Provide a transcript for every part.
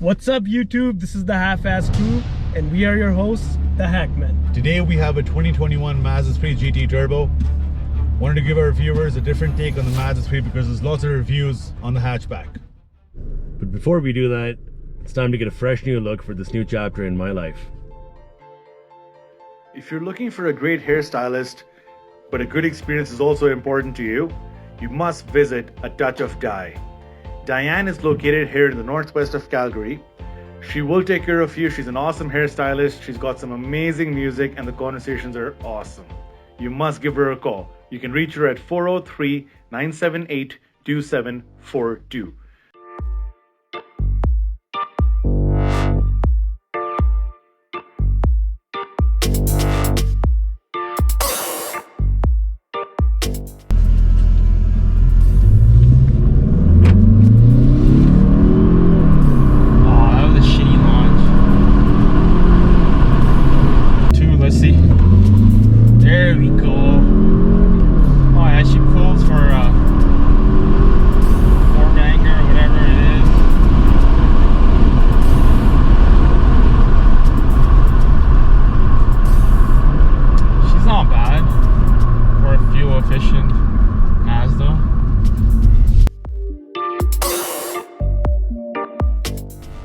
What's up YouTube? This is the Half-Ass Crew and we are your hosts, the Hakman. Today we have a 2021 Mazda GT Turbo. Wanted to give our viewers a different take on the Mazda 3 because there's lots of reviews on the hatchback. But before we do that, it's time to get a fresh new look for this new chapter in my life. If you're looking for a great hairstylist, but a good experience is also important to you, you must visit A Touch of Dye. Diane is located here in the northwest of Calgary. She will take care of you. She's an awesome hairstylist. She's got some amazing music and the conversations are awesome. You must give her a call. You can reach her at 403-978-2742.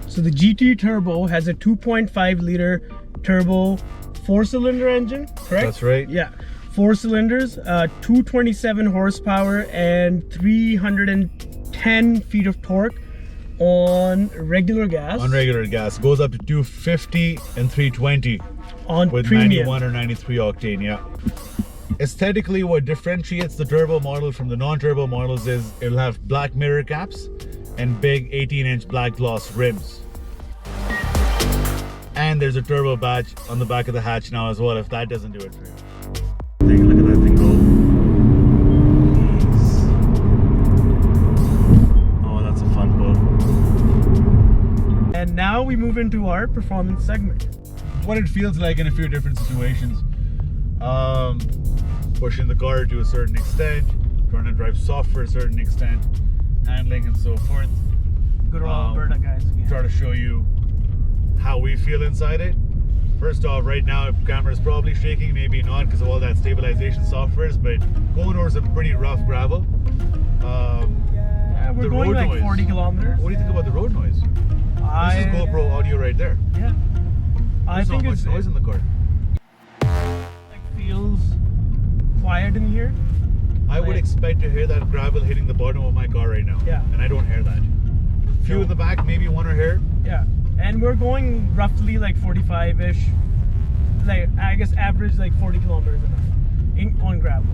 So the GT Turbo has a 2.5 liter turbo 4-cylinder engine, correct? That's right. Yeah, 4 cylinders, 227 horsepower and 310 feet of torque on regular gas. On regular gas, goes up to 250 and 320 on with premium. 91 or 93 octane. Yeah. Aesthetically, what differentiates the turbo model from the non-turbo models is it'll have black mirror caps and big 18-inch black gloss rims. And there's a turbo badge on the back of the hatch now as well, if that doesn't do it for you. Take a look at that thing go. Jeez. Oh, that's a fun pull. And now we move into our performance segment. What it feels like in a few different situations. Pushing the car to a certain extent, trying to drive soft for a certain extent, handling and so forth. Good old Alberta guys again. Try to show you how we feel inside it. First off, right now camera's probably shaking, maybe not because of all that stabilization softwares, but going over some pretty rough gravel. Yeah, we're going like noise. 40 kilometers. What do you think about the road noise? This is GoPro audio right there. Yeah. I think not it's much noise in the car. like feels quiet in here. I would expect to hear that gravel hitting the bottom of my car right now. Yeah. And I don't hear that. Few in the back, maybe one or here. Yeah. And we're going roughly like 45-ish. Like I guess average like 40 kilometers an hour on gravel.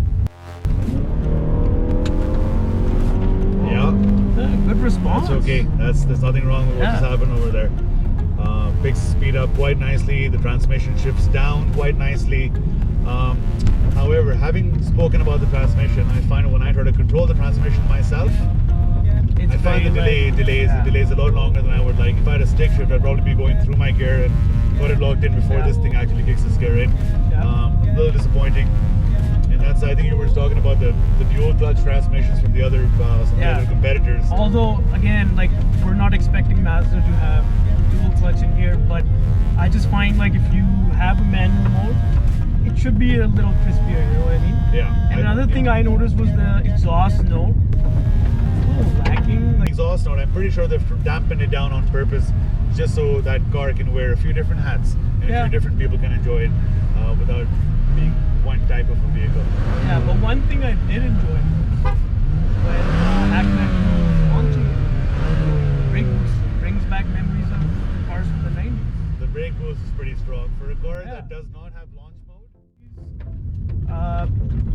Yeah. Good response. That's okay. There's nothing wrong with what just happened over there. Picks speed up quite nicely. The transmission shifts down quite nicely. However, having spoken about the transmission, I find when I try to control the transmission myself, I find the delays a lot longer than I would like. If I had a stick shift, I'd probably be going through my gear and got it locked in before this thing actually kicks its gear in. A little disappointing. And that's, I think you were talking about the dual clutch transmissions from the other other competitors. Although again, like we're not expecting Mazda to have dual clutch in here, but I just find like if you have a manual mode, it should be a little crispier, you know what I mean? Yeah. And another thing I noticed was the exhaust note. It's a little lacking. Like, exhaust note, I'm pretty sure they've dampened it down on purpose just so that car can wear a few different hats and a few different people can enjoy it without being one type of a vehicle. Yeah, but one thing I did enjoy when Hakman was launching it, brings back memories of cars from the 90s. The brake boost is pretty strong for a car that does not have launch mode.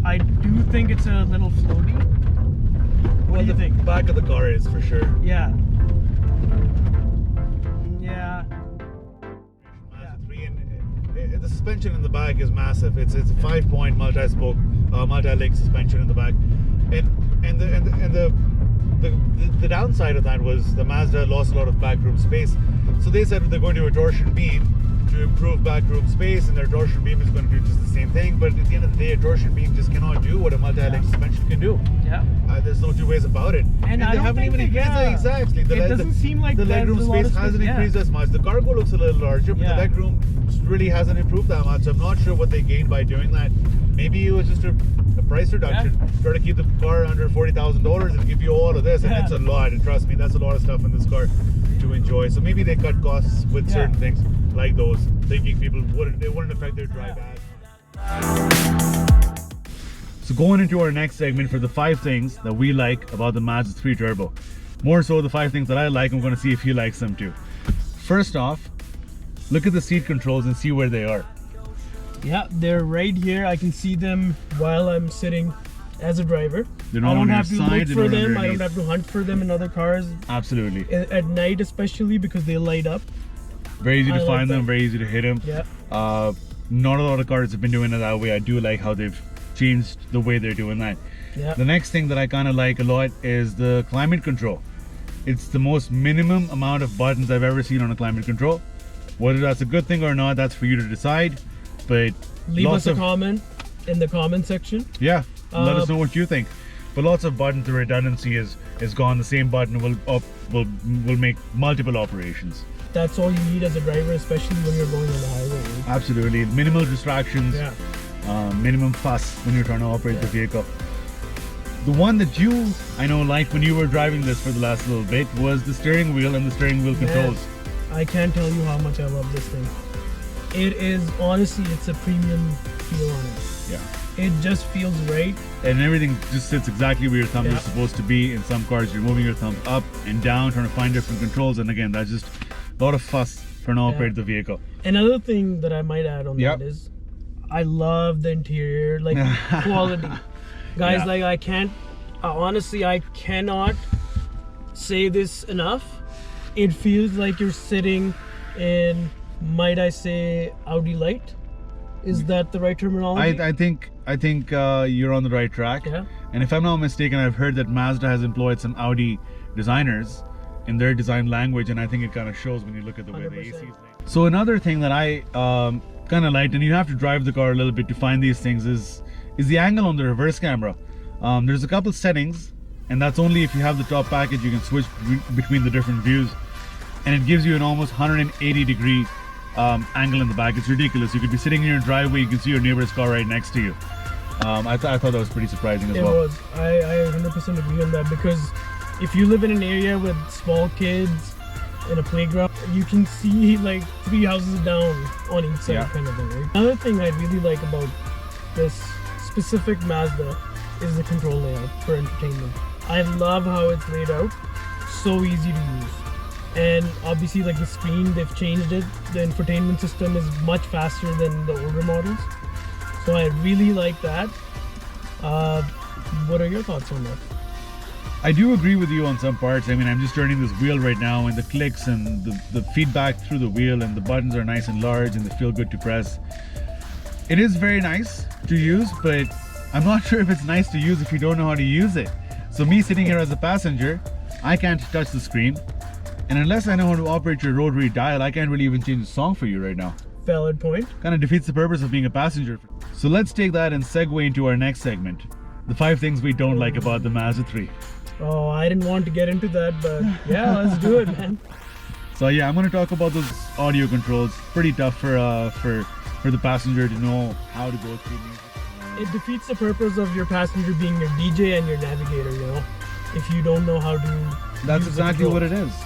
I do think it's a little floaty. What do you think? The back of the car is for sure. Yeah. Mazda 3 and the suspension in the back is massive. It's a 5-point multi-spoke, multi-link suspension in the back, and the downside of that was the Mazda lost a lot of backroom space. So they said they're going to do a torsion beam to improve backroom space, and their torsion beam is going to do just the same thing. But at the end of the day, a torsion beam just cannot do what a multi-headlic suspension can do. Yeah. There's no two ways about it. And I they don't haven't think even increased it. Exactly. It doesn't seem like the there's legroom a lot of space hasn't space, increased as much. The cargo looks a little larger, but Yeah. the legroom really hasn't improved that much. I'm not sure what they gained by doing that. Maybe it was just a price reduction. Try to keep the car under $40,000 and give you all of this, and Yeah. it's a lot. And trust me, that's a lot of stuff in this car to enjoy. So maybe they cut costs with certain things like those, thinking people wouldn't affect their drive as. So going into our next segment for the 5 things that we like about the Mazda 3 Turbo. More so the 5 things that I like. I'm going to see if you like them too. First off, look at the seat controls and see where they are. Yeah, they're right here. I can see them while I'm sitting as a driver. They're not I don't on your have to side, look for they're not them. I don't underneath. have to hunt for them in other cars. Absolutely. At night especially, because they light up. Very easy I to like find them, that. very easy to hit them. Yeah. Not a lot of cars have been doing it that way. I do like how they've changed the way they're doing that. Yeah. The next thing that I kind of like a lot is the climate control. It's the most minimum amount of buttons I've ever seen on a climate control. Whether that's a good thing or not, that's for you to decide. But Leave lots us a of comment in the comment section. yeah, let us know what you think. But lots of buttons, the redundancy is gone. The same button will make multiple operations. That's all you need as a driver, especially when you're going on the highway. Right? Absolutely, minimal distractions. Yeah. Minimum fuss when you're trying to operate the vehicle. The one that I know liked when you were driving this for the last little bit was the steering wheel and the steering wheel controls. Man, I can't tell you how much I love this thing. It is, honestly, it's a premium feel on it. Yeah. It just feels right. And everything just sits exactly where your thumb Yeah. is supposed to be. In some cars, you're moving your thumb up and down, trying to find different controls. And again, that's just a lot of fuss trying to operate the vehicle. Another thing that I might add on Yep. that is, I love the interior, like quality. Guys, Yeah. like I can't, honestly, I cannot say this enough. It feels like you're sitting in, might I say, Audi Light? Is that the right terminology? I think you're on the right track. Yeah. And if I'm not mistaken, I've heard that Mazda has employed some Audi designers in their design language, and I think it kind of shows when you look at the way the AC is 100%. laid. So another thing that I kind of liked, and you have to drive the car a little bit to find these things, is the angle on the reverse camera. There's a couple settings, and that's only if you have the top package. You can switch between the different views, and it gives you an almost 180 degree angle in the back. It's ridiculous. You could be sitting in your driveway, you can see your neighbor's car right next to you. I thought that was pretty surprising as It well. was. I 100% agree on that, because if you live in an area with small kids in a playground, you can see like 3 houses down on each side, Yeah. kind of thing, right? Another thing I really like about this specific Mazda is the control layout for entertainment. I love how it's laid out, so easy to use. And obviously, like the screen, they've changed it. The infotainment system is much faster than the older models, so I really like that. What are your thoughts on that? I do agree with you on some parts. I mean, I'm just turning this wheel right now, and the clicks and the feedback through the wheel, and the buttons are nice and large and they feel good to press. It is very nice to use, but I'm not sure if it's nice to use if you don't know how to use it. So me sitting here as a passenger, I can't touch the screen, and unless I know how to operate your rotary dial, I can't really even change the song for you right now. Valid point. Kind of defeats the purpose of being a passenger. So let's take that and segue into our next segment, the 5 things we don't like about the Mazda 3. Oh, I didn't want to get into that, but yeah, let's do it, man. So yeah, I'm going to talk about those audio controls. Pretty tough for the passenger to know how to go through music. It defeats the purpose of your passenger being your DJ and your navigator, you know, if you don't know how to. That's use the exactly what controls. it is.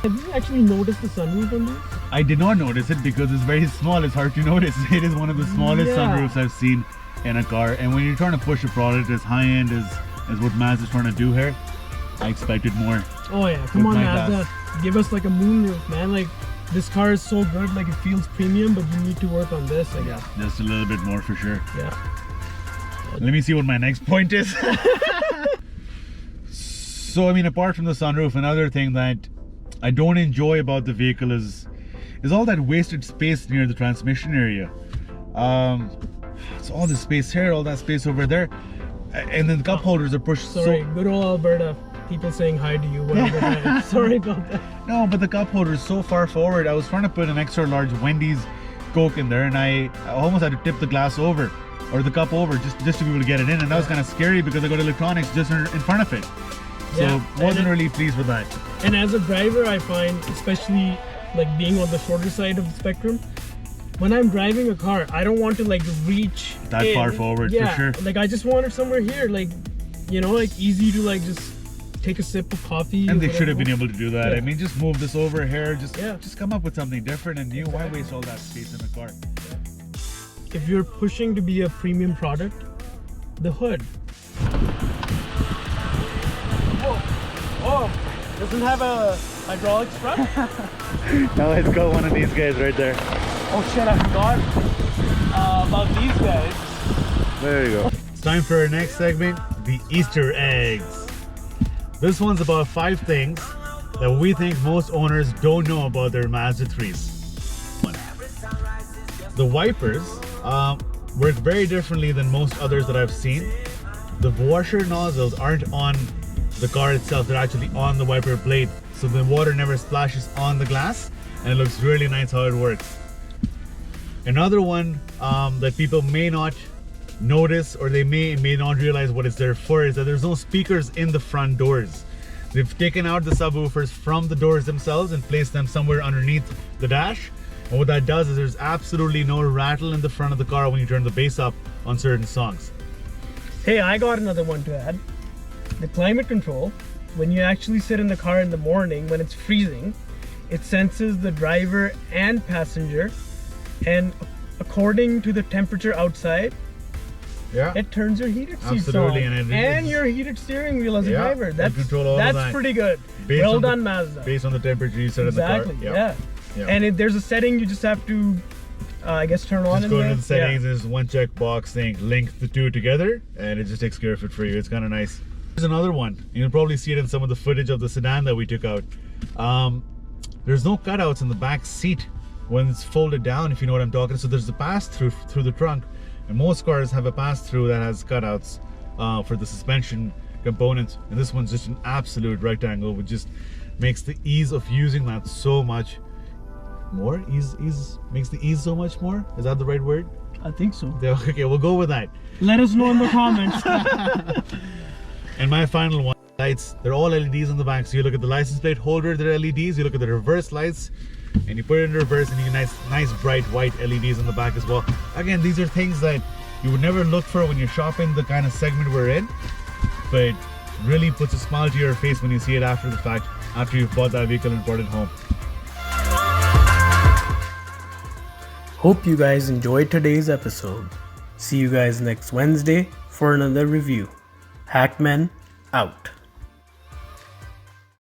Have you actually noticed the sunroof on this? I did not notice it because it's very small. It's hard to notice. It is one of the smallest Yeah. sunroofs I've seen in a car. And when you're trying to push a product as high end as what Mazda's trying to do here, I expected more. Oh yeah, come With on, my Mazda, give us like a moonroof, man. Like this car is so good, like it feels premium, but you need to work on this, I guess. Just a little bit more for sure. Yeah. Let me see what my next point is. So, I mean, apart from the sunroof, another thing that I don't enjoy about the vehicle is all that wasted space near the transmission area. So all this space here, all that space over there, and then the cup holders are pushed Sorry, so. good old Alberta. people saying hi to you. Whatever. Sorry about that. No, but the cup holder is so far forward. I was trying to put an extra large Wendy's Coke in there, and I almost had to tip the glass over, or the cup over, just to be able to get it in. And that was kind of scary because I got electronics just in front of it. So Yeah, wasn't really pleased with that. And as a driver, I find, especially like being on the shorter side of the spectrum, when I'm driving a car, I don't want to like reach That in. far forward, for sure. Like I just want it somewhere here, like, you know, like easy to like just take a sip of coffee. And or they should have whatever. been able to do that. Yeah. I mean, just move this over here. Just Yeah. come up with something different and new. Why waste all that space in the car? If you're pushing to be a premium product, the hood. Oh, doesn't have a hydraulic strut? Now let's go one of these guys right there. Oh shit, I forgot about these guys. There you go. It's time for our next segment, the Easter eggs. This one's about 5 things that we think most owners don't know about their Mazda 3s. The wipers work very differently than most others that I've seen. The washer nozzles aren't on the car itself, they're actually on the wiper blade, so the water never splashes on the glass, and it looks really nice how it works. Another one that people may not notice, or they may not realize what it's there for, is that there's no speakers in the front doors. They've taken out the subwoofers from the doors themselves and placed them somewhere underneath the dash. And what that does is there's absolutely no rattle in the front of the car when you turn the bass up on certain songs. Hey, I got another one to add. The climate control. When you actually sit in the car in the morning when it's freezing, it senses the driver and passenger, and according to the temperature outside, Yeah. it turns your heated seats Absolutely, on and your heated steering wheel as a Yeah, driver. you That's control all of that. pretty good. Based Well on the- done, Mazda. Based on the temperature you set Exactly. in the car. Yeah. Yeah. And there's a setting you just have to, I guess, turn on. Just in go there. into the settings, there's one check box saying link the two together, and it just takes care of it for you. It's kind of nice. There's another one. You'll probably see it in some of the footage of the sedan that we took out. There's no cutouts in the back seat when it's folded down, if you know what I'm talking. So there's a pass-through through the trunk, and most cars have a pass-through that has cutouts for the suspension components, and this one's just an absolute rectangle, which just makes the ease of using that so much more. Makes the ease so much more. Is that the right word? I think so. Yeah, okay, we'll go with that. Let us know in the comments. And my final one, lights. They're all LEDs on the back. So you look at the license plate holder, they're LEDs. You look at the reverse lights, and you put it in reverse, and you get nice bright white LEDs on the back as well. Again, these are things that you would never look for when you're shopping the kind of segment we're in, but really puts a smile to your face when you see it after the fact, after you've bought that vehicle and brought it home. Hope you guys enjoyed today's episode. See you guys next Wednesday for another review. Hakman out.